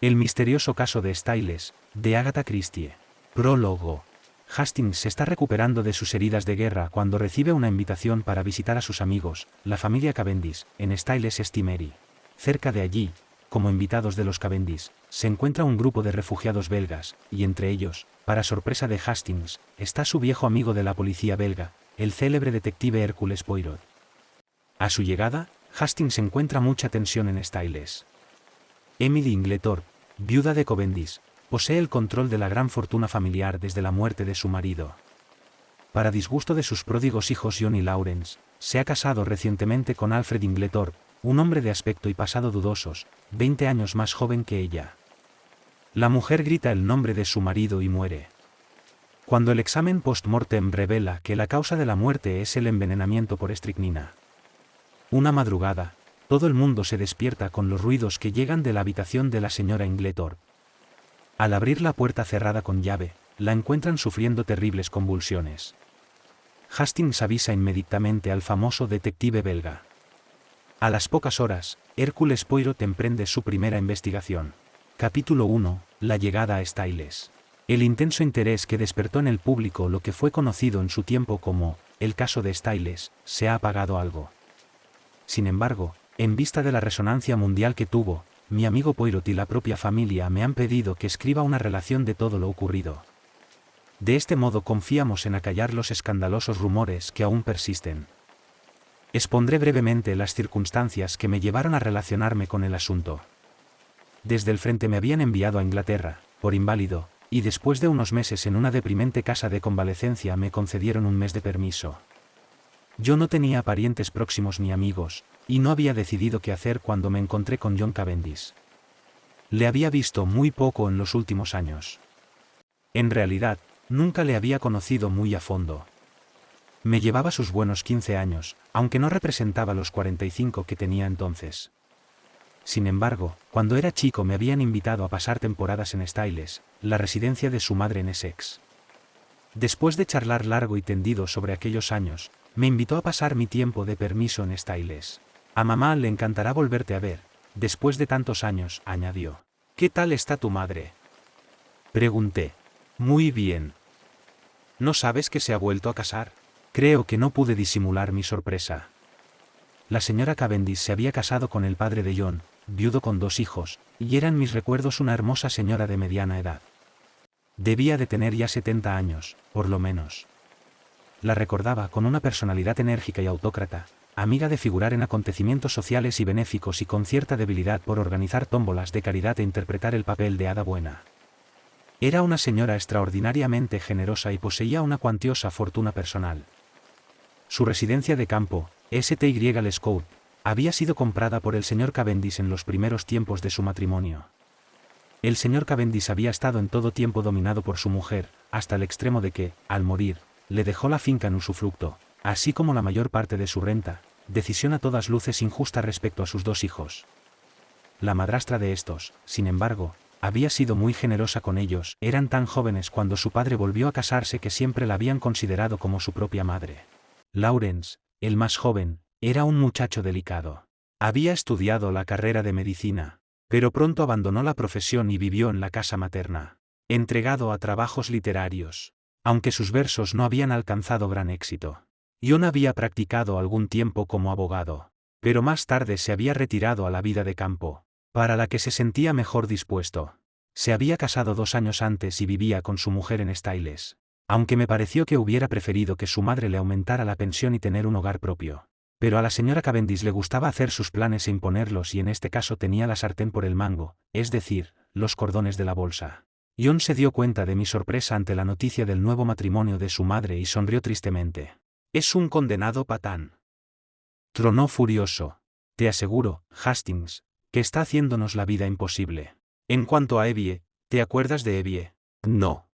El misterioso caso de Styles, de Agatha Christie. Prólogo. Hastings se está recuperando de sus heridas de guerra cuando recibe una invitación para visitar a sus amigos, la familia Cavendish, en Styles St. Mary. Cerca de allí, como invitados de los Cavendish, se encuentra un grupo de refugiados belgas, y entre ellos, para sorpresa de Hastings, está su viejo amigo de la policía belga, el célebre detective Hercule Poirot. A su llegada, Hastings encuentra mucha tensión en Styles. Emily Inglethorpe, viuda de Cavendish, posee el control de la gran fortuna familiar desde la muerte de su marido. Para disgusto de sus pródigos hijos John y Lawrence, se ha casado recientemente con Alfred Inglethorpe, un hombre de aspecto y pasado dudosos, 20 años más joven que ella. La mujer grita el nombre de su marido y muere. Cuando el examen post-mortem revela que la causa de la muerte es el envenenamiento por estricnina. Una madrugada, todo el mundo se despierta con los ruidos que llegan de la habitación de la señora Inglethorpe. Al abrir la puerta cerrada con llave, la encuentran sufriendo terribles convulsiones. Hastings avisa inmediatamente al famoso detective belga. A las pocas horas, Hercule Poirot emprende su primera investigación. Capítulo 1. La llegada a Styles. El intenso interés que despertó en el público lo que fue conocido en su tiempo como el caso de Styles, se ha apagado algo. Sin embargo, en vista de la resonancia mundial que tuvo, mi amigo Poirot y la propia familia me han pedido que escriba una relación de todo lo ocurrido. De este modo confiamos en acallar los escandalosos rumores que aún persisten. Expondré brevemente las circunstancias que me llevaron a relacionarme con el asunto. Desde el frente me habían enviado a Inglaterra, por inválido, y después de unos meses en una deprimente casa de convalecencia me concedieron un mes de permiso. Yo no tenía parientes próximos ni amigos, y no había decidido qué hacer cuando me encontré con John Cavendish. Le había visto muy poco en los últimos años. En realidad, nunca le había conocido muy a fondo. Me llevaba sus buenos 15 años, aunque no representaba los 45 que tenía entonces. Sin embargo, cuando era chico me habían invitado a pasar temporadas en Styles, la residencia de su madre en Essex. Después de charlar largo y tendido sobre aquellos años, me invitó a pasar mi tiempo de permiso en Styles. A mamá le encantará volverte a ver, después de tantos años, añadió. ¿Qué tal está tu madre? Pregunté. Muy bien. ¿No sabes que se ha vuelto a casar? Creo que no pude disimular mi sorpresa. La señora Cavendish se había casado con el padre de John, viudo con 2 hijos, y era en mis recuerdos una hermosa señora de mediana edad. Debía de tener ya 70 años, por lo menos. La recordaba con una personalidad enérgica y autócrata, amiga de figurar en acontecimientos sociales y benéficos y con cierta debilidad por organizar tómbolas de caridad e interpretar el papel de hada buena. Era una señora extraordinariamente generosa y poseía una cuantiosa fortuna personal. Su residencia de campo, St. Lescout, había sido comprada por el señor Cavendish en los primeros tiempos de su matrimonio. El señor Cavendish había estado en todo tiempo dominado por su mujer, hasta el extremo de que, al morir, le dejó la finca en usufructo, así como la mayor parte de su renta, decisión a todas luces injusta respecto a sus 2 hijos. La madrastra de estos, sin embargo, había sido muy generosa con ellos, eran tan jóvenes cuando su padre volvió a casarse que siempre la habían considerado como su propia madre. Lawrence, el más joven, era un muchacho delicado. Había estudiado la carrera de medicina, pero pronto abandonó la profesión y vivió en la casa materna, entregado a trabajos literarios, aunque sus versos no habían alcanzado gran éxito. John había practicado algún tiempo como abogado, pero más tarde se había retirado a la vida de campo, para la que se sentía mejor dispuesto. Se había casado 2 años antes y vivía con su mujer en Styles, aunque me pareció que hubiera preferido que su madre le aumentara la pensión y tener un hogar propio. Pero a la señora Cavendish le gustaba hacer sus planes e imponerlos y en este caso tenía la sartén por el mango, es decir, los cordones de la bolsa. John se dio cuenta de mi sorpresa ante la noticia del nuevo matrimonio de su madre y sonrió tristemente. «Es un condenado patán», tronó furioso. «Te aseguro, Hastings, que está haciéndonos la vida imposible. En cuanto a Evie, ¿te acuerdas de Evie?» «No»,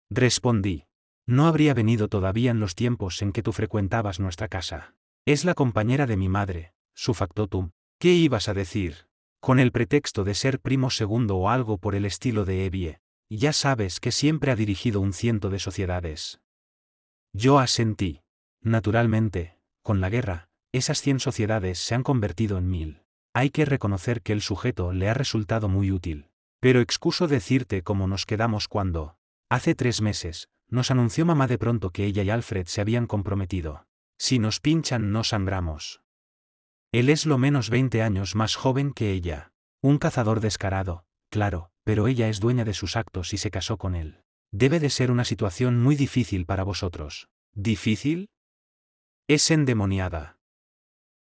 respondí. «No habría venido todavía en los tiempos en que tú frecuentabas nuestra casa. Es la compañera de mi madre, su factotum». «¿Qué ibas a decir? Con el pretexto de ser primo segundo o algo por el estilo de Evie. Ya sabes que siempre ha dirigido un ciento de sociedades». Yo asentí. Naturalmente, con la guerra, esas 100 sociedades se han convertido en 1000. Hay que reconocer que el sujeto le ha resultado muy útil. Pero excuso decirte cómo nos quedamos cuando, hace 3 meses, nos anunció mamá de pronto que ella y Alfred se habían comprometido. Si nos pinchan no sangramos. Él es lo menos 20 años más joven que ella. Un cazador descarado, claro, pero ella es dueña de sus actos y se casó con él. Debe de ser una situación muy difícil para vosotros. ¿Difícil? Es endemoniada.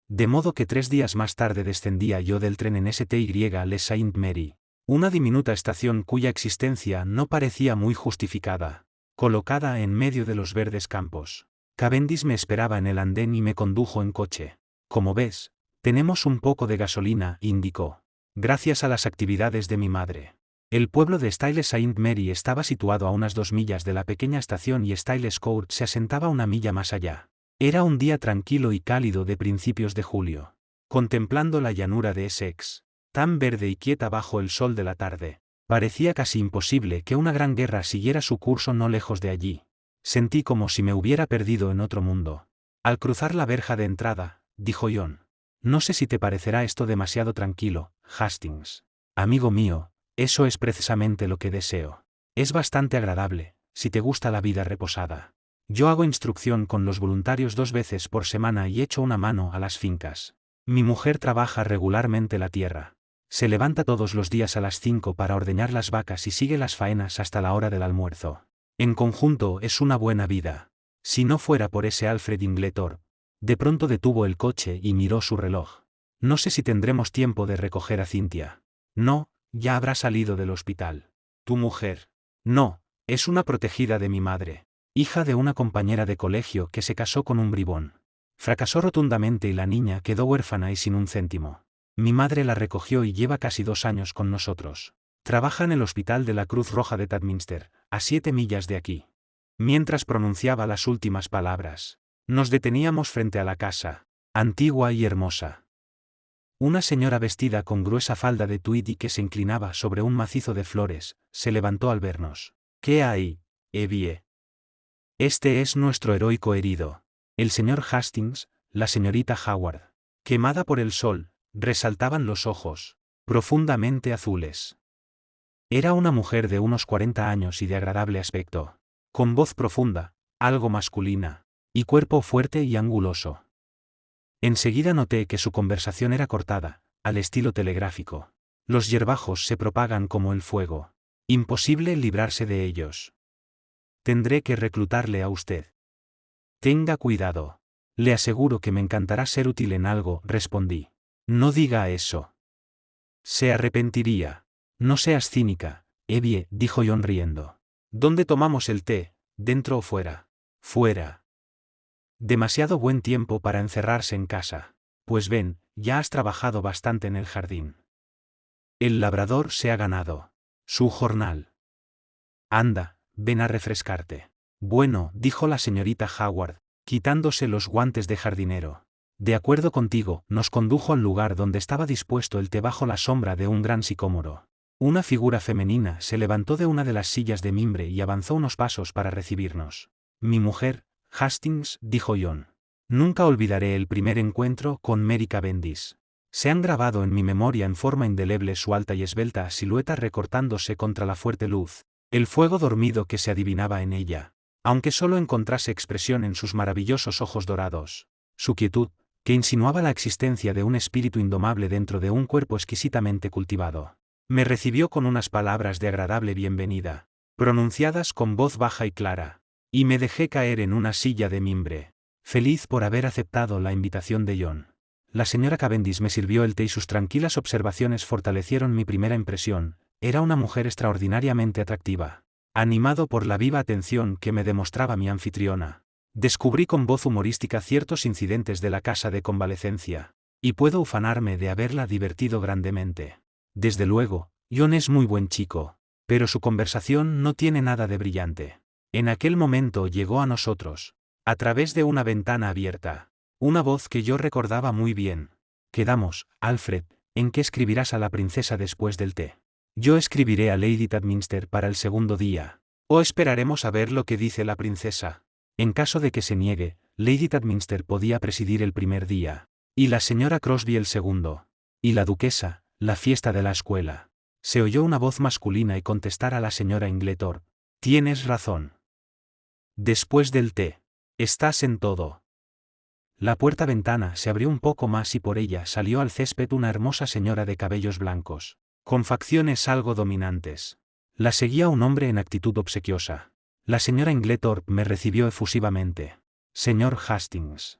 De modo que 3 días más tarde descendía yo del tren en STY Les Saint-Mary, una diminuta estación cuya existencia no parecía muy justificada, colocada en medio de los verdes campos. Cavendish me esperaba en el andén y me condujo en coche. Como ves, tenemos un poco de gasolina, indicó. Gracias a las actividades de mi madre. El pueblo de Styles Saint-Mary estaba situado a unas 2 millas de la pequeña estación y Styles Court se asentaba una milla más allá. Era un día tranquilo y cálido de principios de julio. Contemplando la llanura de Essex, tan verde y quieta bajo el sol de la tarde, parecía casi imposible que una gran guerra siguiera su curso no lejos de allí. Sentí como si me hubiera perdido en otro mundo. Al cruzar la verja de entrada, dijo John. No sé si te parecerá esto demasiado tranquilo, Hastings. Amigo mío, eso es precisamente lo que deseo. Es bastante agradable, si te gusta la vida reposada. Yo hago instrucción con los voluntarios 2 veces por semana y echo una mano a las fincas. Mi mujer trabaja regularmente la tierra. Se levanta todos los días a las 5 para ordeñar las vacas y sigue las faenas hasta la hora del almuerzo. En conjunto es una buena vida. Si no fuera por ese Alfred Ingletor. De pronto detuvo el coche y miró su reloj. No sé si tendremos tiempo de recoger a Cynthia. No, ya habrá salido del hospital. ¿Tu mujer? No, es una protegida de mi madre. Hija de una compañera de colegio que se casó con un bribón. Fracasó rotundamente y la niña quedó huérfana y sin un céntimo. Mi madre la recogió y lleva casi 2 años con nosotros. Trabaja en el hospital de la Cruz Roja de Tadminster, a 7 millas de aquí. Mientras pronunciaba las últimas palabras, nos deteníamos frente a la casa, antigua y hermosa. Una señora vestida con gruesa falda de tweed y que se inclinaba sobre un macizo de flores, se levantó al vernos. ¿Qué hay, Evie? Este es nuestro heroico herido. El señor Hastings, la señorita Howard. Quemada por el sol, resaltaban los ojos, profundamente azules. Era una mujer de unos 40 años y de agradable aspecto, con voz profunda, algo masculina, y cuerpo fuerte y anguloso. Enseguida noté que su conversación era cortada, al estilo telegráfico. Los hierbajos se propagan como el fuego. Imposible librarse de ellos. Tendré que reclutarle a usted. Tenga cuidado. Le aseguro que me encantará ser útil en algo, respondí. No diga eso. Se arrepentiría. No seas cínica, Evie, dijo John riendo. ¿Dónde tomamos el té, dentro o fuera? Fuera. Demasiado buen tiempo para encerrarse en casa. Pues ven, ya has trabajado bastante en el jardín. El labrador se ha ganado su jornal. Anda, ven a refrescarte. Bueno, dijo la señorita Howard, quitándose los guantes de jardinero. De acuerdo contigo, nos condujo al lugar donde estaba dispuesto el té bajo la sombra de un gran sicómoro. Una figura femenina se levantó de una de las sillas de mimbre y avanzó unos pasos para recibirnos. Mi mujer, Hastings, dijo John. Nunca olvidaré el primer encuentro con Mary Cavendish. Se han grabado en mi memoria en forma indeleble su alta y esbelta silueta recortándose contra la fuerte luz, el fuego dormido que se adivinaba en ella, aunque solo encontrase expresión en sus maravillosos ojos dorados. Su quietud, que insinuaba la existencia de un espíritu indomable dentro de un cuerpo exquisitamente cultivado. Me recibió con unas palabras de agradable bienvenida, pronunciadas con voz baja y clara, y me dejé caer en una silla de mimbre, feliz por haber aceptado la invitación de John. La señora Cavendish me sirvió el té y sus tranquilas observaciones fortalecieron mi primera impresión. Era una mujer extraordinariamente atractiva. Animado por la viva atención que me demostraba mi anfitriona, descubrí con voz humorística ciertos incidentes de la casa de convalecencia, y puedo ufanarme de haberla divertido grandemente. Desde luego, John es muy buen chico, pero su conversación no tiene nada de brillante. En aquel momento llegó a nosotros, a través de una ventana abierta, una voz que yo recordaba muy bien. Quedamos, Alfred, en que escribirás a la princesa después del té. Yo escribiré a Lady Tadminster para el segundo día. ¿O esperaremos a ver lo que dice la princesa? En caso de que se niegue, Lady Tadminster podía presidir el primer día, y la señora Crosby el segundo, y la duquesa, la fiesta de la escuela. Se oyó una voz masculina y contestar a la señora Inglethorpe. Tienes razón. Después del té. Estás en todo. La puerta-ventana se abrió un poco más y por ella salió al césped una hermosa señora de cabellos blancos, con facciones algo dominantes. La seguía un hombre en actitud obsequiosa. La señora Inglethorpe me recibió efusivamente. Señor Hastings.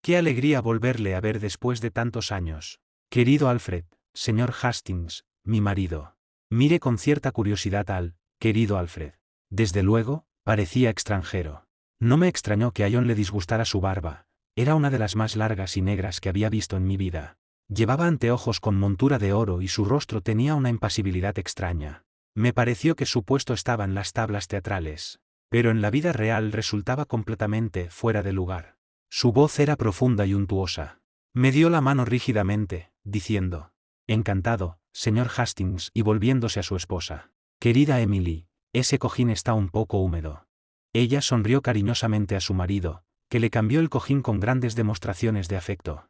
Qué alegría volverle a ver después de tantos años. Querido Alfred, señor Hastings, mi marido. Mire con cierta curiosidad al, querido Alfred. Desde luego, parecía extranjero. No me extrañó que a John le disgustara su barba. Era una de las más largas y negras que había visto en mi vida. Llevaba anteojos con montura de oro y su rostro tenía una impasibilidad extraña. Me pareció que su puesto estaba en las tablas teatrales, pero en la vida real resultaba completamente fuera de lugar. Su voz era profunda y untuosa. Me dio la mano rígidamente, diciendo: encantado, señor Hastings, y volviéndose a su esposa. Querida Emily, ese cojín está un poco húmedo. Ella sonrió cariñosamente a su marido, que le cambió el cojín con grandes demostraciones de afecto.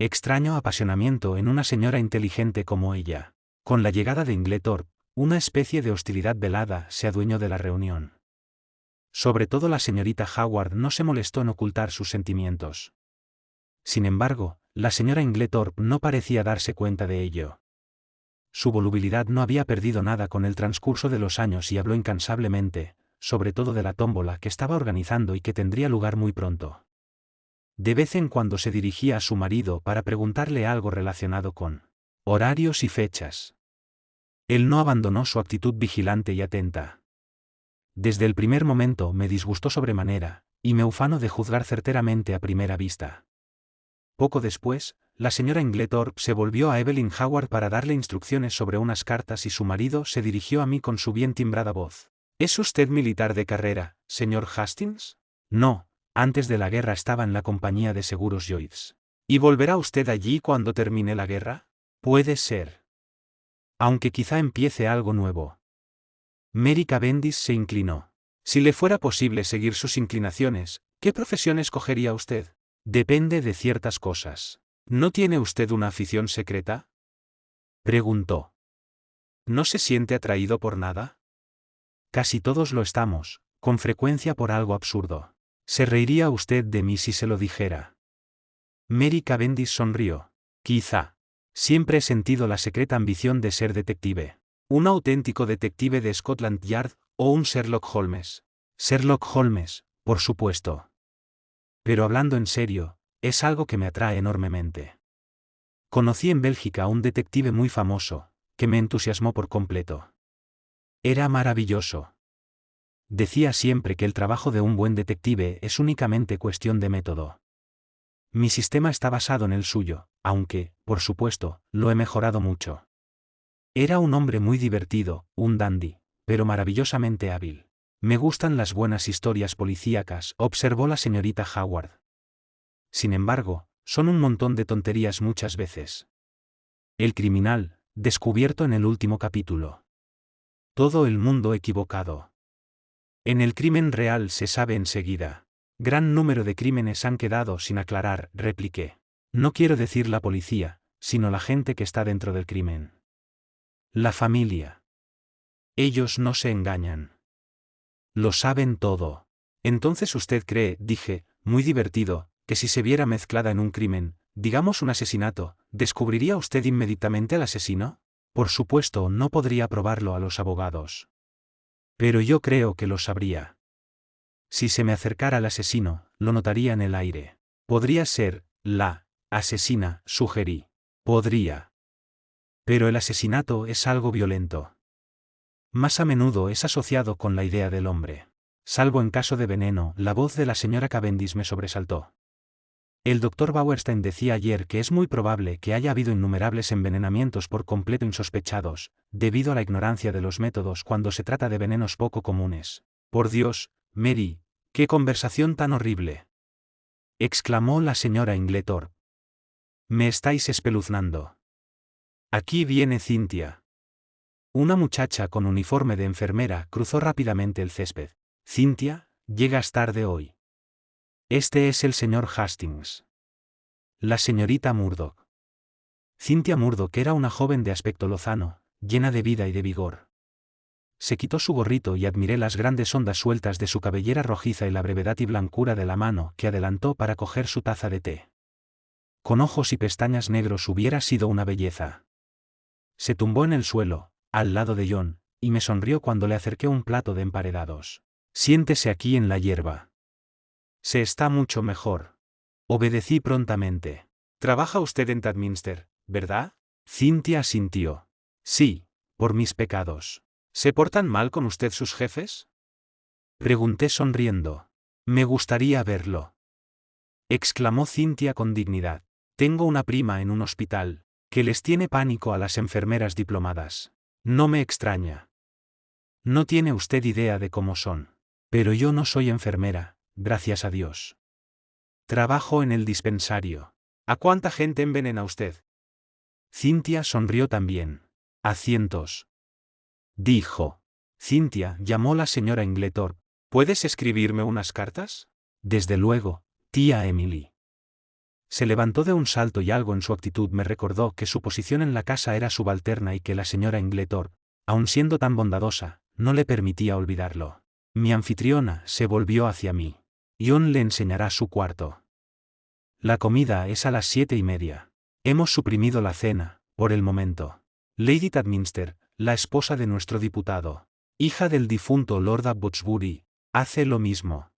Extraño apasionamiento en una señora inteligente como ella. Con la llegada de Inglethorpe, una especie de hostilidad velada se adueñó de la reunión. Sobre todo la señorita Howard no se molestó en ocultar sus sentimientos. Sin embargo, la señora Inglethorpe no parecía darse cuenta de ello. Su volubilidad no había perdido nada con el transcurso de los años y habló incansablemente, sobre todo de la tómbola que estaba organizando y que tendría lugar muy pronto. De vez en cuando se dirigía a su marido para preguntarle algo relacionado con horarios y fechas. Él no abandonó su actitud vigilante y atenta. Desde el primer momento me disgustó sobremanera, y me ufano de juzgar certeramente a primera vista. Poco después, la señora Inglethorpe se volvió a Evelyn Howard para darle instrucciones sobre unas cartas y su marido se dirigió a mí con su bien timbrada voz. ¿Es usted militar de carrera, señor Hastings? No, antes de la guerra estaba en la compañía de seguros Lloyds. ¿Y volverá usted allí cuando termine la guerra? Puede ser. Aunque quizá empiece algo nuevo. Mary Cavendish se inclinó. Si le fuera posible seguir sus inclinaciones, ¿qué profesión escogería usted? Depende de ciertas cosas. ¿No tiene usted una afición secreta? Preguntó. ¿No se siente atraído por nada? Casi todos lo estamos, con frecuencia por algo absurdo. ¿Se reiría usted de mí si se lo dijera? Mary Cavendish sonrió. Quizá. Siempre he sentido la secreta ambición de ser detective. Un auténtico detective de Scotland Yard, o un Sherlock Holmes. Sherlock Holmes, por supuesto. Pero hablando en serio, es algo que me atrae enormemente. Conocí en Bélgica a un detective muy famoso, que me entusiasmó por completo. Era maravilloso. Decía siempre que el trabajo de un buen detective es únicamente cuestión de método. Mi sistema está basado en el suyo, aunque, por supuesto, lo he mejorado mucho. Era un hombre muy divertido, un dandy, pero maravillosamente hábil. Me gustan las buenas historias policíacas, observó la señorita Howard. Sin embargo, son un montón de tonterías muchas veces. El criminal, descubierto en el último capítulo. Todo el mundo equivocado. En el crimen real se sabe enseguida. Gran número de crímenes han quedado sin aclarar, repliqué. No quiero decir la policía, sino la gente que está dentro del crimen. La familia. Ellos no se engañan. Lo saben todo. Entonces usted cree, dije, muy divertido, que si se viera mezclada en un crimen, digamos un asesinato, ¿descubriría usted inmediatamente al asesino? Por supuesto, no podría probarlo a los abogados. Pero yo creo que lo sabría. Si se me acercara al asesino, lo notaría en el aire. Podría ser, la asesina, sugerí. Podría. Pero el asesinato es algo violento. Más a menudo es asociado con la idea del hombre. Salvo en caso de veneno, la voz de la señora Cavendish me sobresaltó. El doctor Bauerstein decía ayer que es muy probable que haya habido innumerables envenenamientos por completo insospechados, debido a la ignorancia de los métodos cuando se trata de venenos poco comunes. Por Dios, Mary, qué conversación tan horrible. Exclamó la señora Inglethorpe. Me estáis espeluznando. Aquí viene Cynthia. Una muchacha con uniforme de enfermera cruzó rápidamente el césped. Cynthia, llegas tarde hoy. Este es el señor Hastings. La señorita Murdoch. Cynthia Murdoch era una joven de aspecto lozano, llena de vida y de vigor. Se quitó su gorrito y admiré las grandes ondas sueltas de su cabellera rojiza y la brevedad y blancura de la mano que adelantó para coger su taza de té. Con ojos y pestañas negros hubiera sido una belleza. Se tumbó en el suelo, al lado de John, y me sonrió cuando le acerqué un plato de emparedados. Siéntese aquí en la hierba. Se está mucho mejor. Obedecí prontamente. Trabaja usted en Tadminster, ¿verdad? Cynthia asintió. Sí, por mis pecados. ¿Se portan mal con usted sus jefes? Pregunté sonriendo. Me gustaría verlo. Exclamó Cynthia con dignidad. Tengo una prima en un hospital, que les tiene pánico a las enfermeras diplomadas. No me extraña. No tiene usted idea de cómo son. Pero yo no soy enfermera, gracias a Dios. Trabajo en el dispensario. ¿A cuánta gente envenena usted? Cynthia sonrió también. A cientos. Dijo. Cynthia, llamó la señora Inglethorpe. ¿Puedes escribirme unas cartas? Desde luego, tía Emily. Se levantó de un salto y algo en su actitud me recordó que su posición en la casa era subalterna y que la señora Inglethorpe, aun siendo tan bondadosa, no le permitía olvidarlo. Mi anfitriona se volvió hacia mí. John le enseñará su cuarto. La comida es a las 7:30. Hemos suprimido la cena, por el momento. Lady Tadminster, la esposa de nuestro diputado, hija del difunto Lord Abbotsbury, hace lo mismo.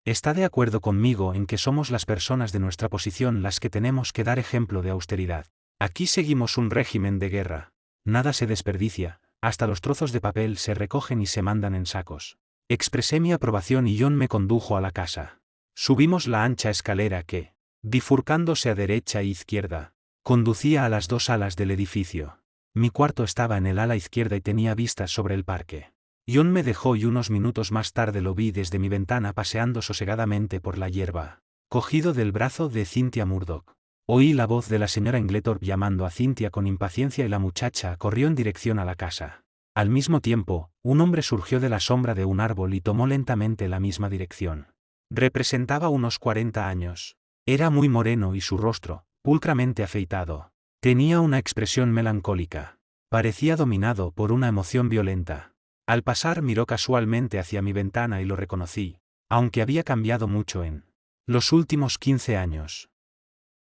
Está de acuerdo conmigo en que somos las personas de nuestra posición las que tenemos que dar ejemplo de austeridad. Aquí seguimos un régimen de guerra. Nada se desperdicia, hasta los trozos de papel se recogen y se mandan en sacos. Expresé mi aprobación y John me condujo a la casa. Subimos la ancha escalera que, bifurcándose a derecha e izquierda, conducía a las dos alas del edificio. Mi cuarto estaba en el ala izquierda y tenía vistas sobre el parque. John me dejó y unos minutos más tarde lo vi desde mi ventana paseando sosegadamente por la hierba, cogido del brazo de Cynthia Murdoch. Oí la voz de la señora Inglethorpe llamando a Cynthia con impaciencia y la muchacha corrió en dirección a la casa. Al mismo tiempo, un hombre surgió de la sombra de un árbol y tomó lentamente la misma dirección. Representaba unos 40 años. Era muy moreno y su rostro, pulcramente afeitado, tenía una expresión melancólica. Parecía dominado por una emoción violenta. Al pasar miró casualmente hacia mi ventana y lo reconocí, aunque había cambiado mucho en los últimos 15 años.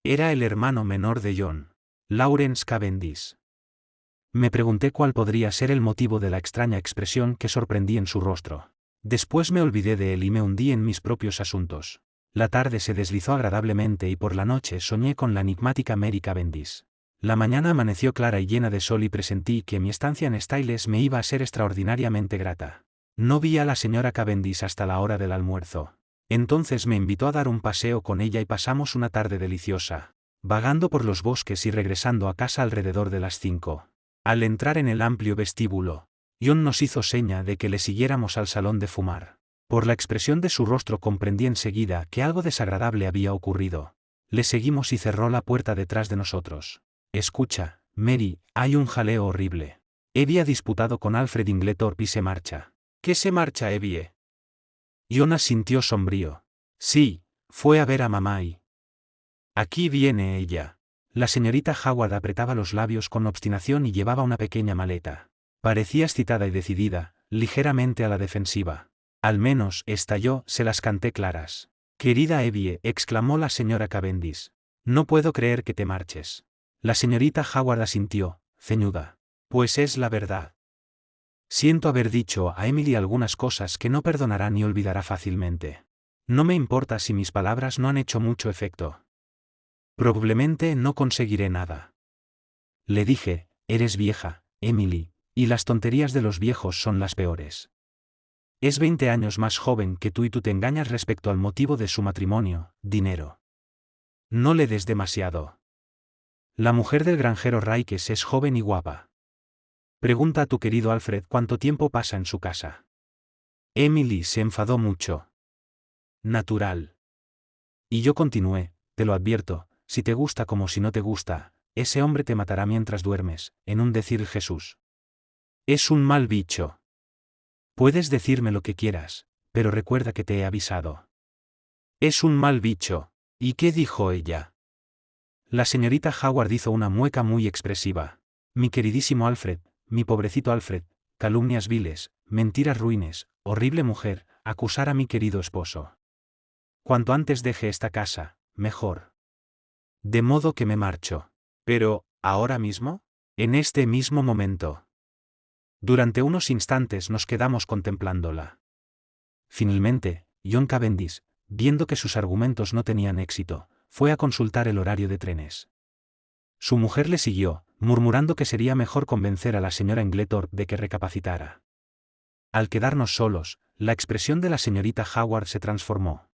Era el hermano menor de John, Lawrence Cavendish. Me pregunté cuál podría ser el motivo de la extraña expresión que sorprendí en su rostro. Después me olvidé de él y me hundí en mis propios asuntos. La tarde se deslizó agradablemente y por la noche soñé con la enigmática Mary Cavendish. La mañana amaneció clara y llena de sol y presentí que mi estancia en Styles me iba a ser extraordinariamente grata. No vi a la señora Cavendish hasta la hora del almuerzo. Entonces me invitó a dar un paseo con ella y pasamos una tarde deliciosa, vagando por los bosques y regresando a casa alrededor de las 5. Al entrar en el amplio vestíbulo, John nos hizo seña de que le siguiéramos al salón de fumar. Por la expresión de su rostro comprendí enseguida que algo desagradable había ocurrido. Le seguimos y cerró la puerta detrás de nosotros. Escucha, Mary, hay un jaleo horrible. Evie ha disputado con Alfred Inglethorpe y se marcha. ¿Qué se marcha, Evie? John asintió sombrío. Sí, fue a ver a mamá y... Aquí viene ella. La señorita Howard apretaba los labios con obstinación y llevaba una pequeña maleta. Parecía excitada y decidida, ligeramente a la defensiva. Al menos, estalló, se las canté claras. Querida Evie, exclamó la señora Cavendish. No puedo creer que te marches. La señorita Howard asintió, ceñuda. Pues es la verdad. Siento haber dicho a Emily algunas cosas que no perdonará ni olvidará fácilmente. No me importa si mis palabras no han hecho mucho efecto. Probablemente no conseguiré nada. Le dije, eres vieja, Emily, y las tonterías de los viejos son las peores. Es 20 años más joven que tú y tú te engañas respecto al motivo de su matrimonio, dinero. No le des demasiado. La mujer del granjero Raikes es joven y guapa. Pregunta a tu querido Alfred cuánto tiempo pasa en su casa. Emily se enfadó mucho. Natural. Y yo continué, te lo advierto, si te gusta como si no te gusta, ese hombre te matará mientras duermes, en un decir Jesús. Es un mal bicho. Puedes decirme lo que quieras, pero recuerda que te he avisado. Es un mal bicho. ¿Y qué dijo ella? La señorita Howard hizo una mueca muy expresiva. Mi queridísimo Alfred, mi pobrecito Alfred, calumnias viles, mentiras ruines, horrible mujer, acusar a mi querido esposo. Cuanto antes deje esta casa, mejor. De modo que me marcho. Pero, ¿ahora mismo? En este mismo momento. Durante unos instantes nos quedamos contemplándola. Finalmente, John Cavendish, viendo que sus argumentos no tenían éxito, fue a consultar el horario de trenes. Su mujer le siguió, murmurando que sería mejor convencer a la señora Inglethorpe de que recapacitara. Al quedarnos solos, la expresión de la señorita Howard se transformó.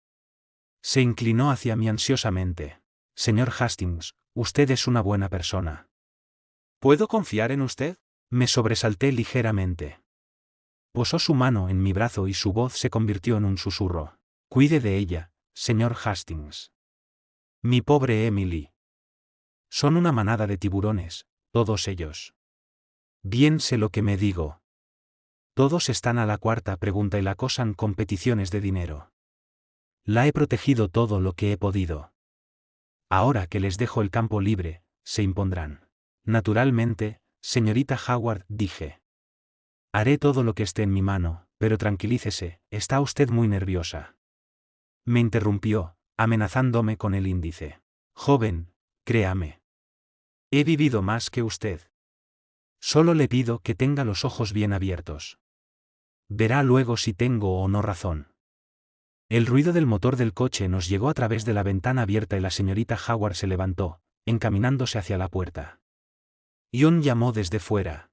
Se inclinó hacia mí ansiosamente. Señor Hastings, usted es una buena persona. ¿Puedo confiar en usted? Me sobresalté ligeramente. Posó su mano en mi brazo y su voz se convirtió en un susurro. Cuide de ella, señor Hastings. Mi pobre Emily. Son una manada de tiburones, todos ellos. Bien sé lo que me digo. Todos están a la cuarta pregunta y la acosan con peticiones de dinero. La he protegido todo lo que he podido. Ahora que les dejo el campo libre, se impondrán. Naturalmente, señorita Howard, dije. Haré todo lo que esté en mi mano, pero tranquilícese, está usted muy nerviosa. Me interrumpió, amenazándome con el índice. Joven, créame. He vivido más que usted. Solo le pido que tenga los ojos bien abiertos. Verá luego si tengo o no razón. El ruido del motor del coche nos llegó a través de la ventana abierta y la señorita Howard se levantó, encaminándose hacia la puerta. John llamó desde fuera.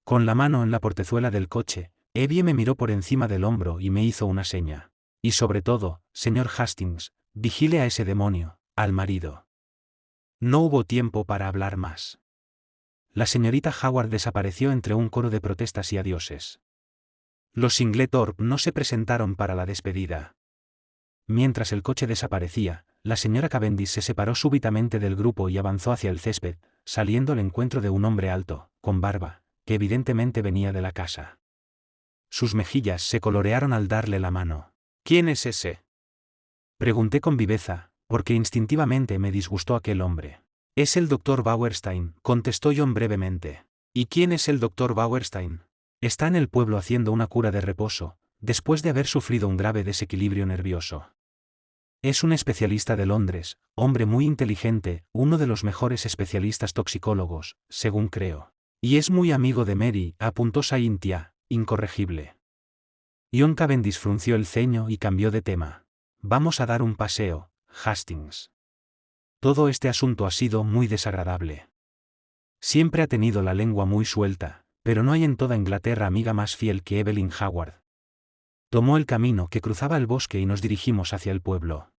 Con la mano en la portezuela del coche, Evie me miró por encima del hombro y me hizo una seña. Y sobre todo, señor Hastings, vigile a ese demonio, al marido. No hubo tiempo para hablar más. La señorita Howard desapareció entre un coro de protestas y adioses. Los Inglethorpe no se presentaron para la despedida. Mientras el coche desaparecía, la señora Cavendish se separó súbitamente del grupo y avanzó hacia el césped, saliendo al encuentro de un hombre alto, con barba, que evidentemente venía de la casa. Sus mejillas se colorearon al darle la mano. ¿Quién es ese? Pregunté con viveza, porque instintivamente me disgustó aquel hombre. Es el doctor Bauerstein, contestó John brevemente. ¿Y quién es el doctor Bauerstein? Está en el pueblo haciendo una cura de reposo, después de haber sufrido un grave desequilibrio nervioso. Es un especialista de Londres, hombre muy inteligente, uno de los mejores especialistas toxicólogos, según creo. Y es muy amigo de Mary, apuntó Saintia, incorregible. John Cavendish frunció el ceño y cambió de tema. Vamos a dar un paseo, Hastings. Todo este asunto ha sido muy desagradable. Siempre ha tenido la lengua muy suelta, pero no hay en toda Inglaterra amiga más fiel que Evelyn Howard. Tomó el camino que cruzaba el bosque y nos dirigimos hacia el pueblo.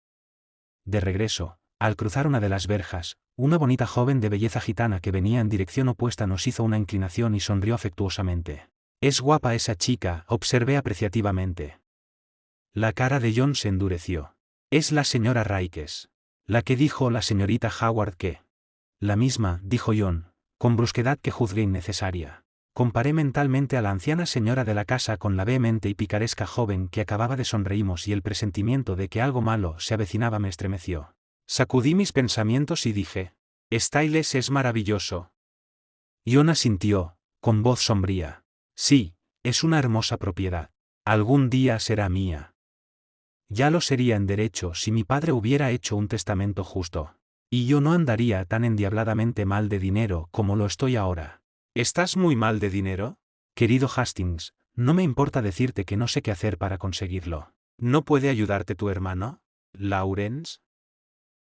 De regreso, al cruzar una de las verjas, una bonita joven de belleza gitana que venía en dirección opuesta nos hizo una inclinación y sonrió afectuosamente. Es guapa esa chica, observé apreciativamente. La cara de John se endureció. Es la señora Raikes. La que dijo la señorita Howard que. La misma, dijo John, con brusquedad que juzgué innecesaria. Comparé mentalmente a la anciana señora de la casa con la vehemente y picaresca joven que acababa de sonreímos y el presentimiento de que algo malo se avecinaba me estremeció. Sacudí mis pensamientos y dije: Styles es maravilloso. John asintió, con voz sombría. Sí, es una hermosa propiedad. Algún día será mía. Ya lo sería en derecho si mi padre hubiera hecho un testamento justo. Y yo no andaría tan endiabladamente mal de dinero como lo estoy ahora. ¿Estás muy mal de dinero? Querido Hastings, no me importa decirte que no sé qué hacer para conseguirlo. ¿No puede ayudarte tu hermano, Lawrence?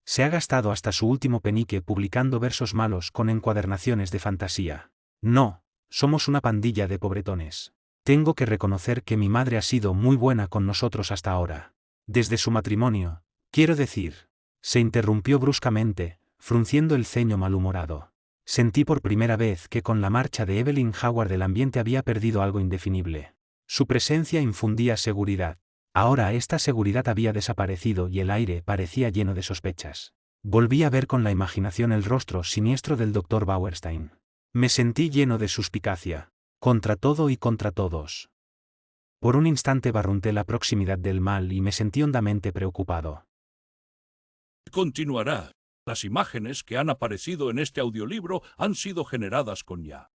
Se ha gastado hasta su último penique publicando versos malos con encuadernaciones de fantasía. No, somos una pandilla de pobretones. Tengo que reconocer que mi madre ha sido muy buena con nosotros hasta ahora. Desde su matrimonio, quiero decir. Se interrumpió bruscamente, frunciendo el ceño malhumorado. Sentí por primera vez que con la marcha de Evelyn Howard el ambiente había perdido algo indefinible. Su presencia infundía seguridad. Ahora esta seguridad había desaparecido y el aire parecía lleno de sospechas. Volví a ver con la imaginación el rostro siniestro del doctor Bauerstein. Me sentí lleno de suspicacia. Contra todo y contra todos. Por un instante barrunté la proximidad del mal y me sentí hondamente preocupado. Continuará. Las imágenes que han aparecido en este audiolibro han sido generadas con IA.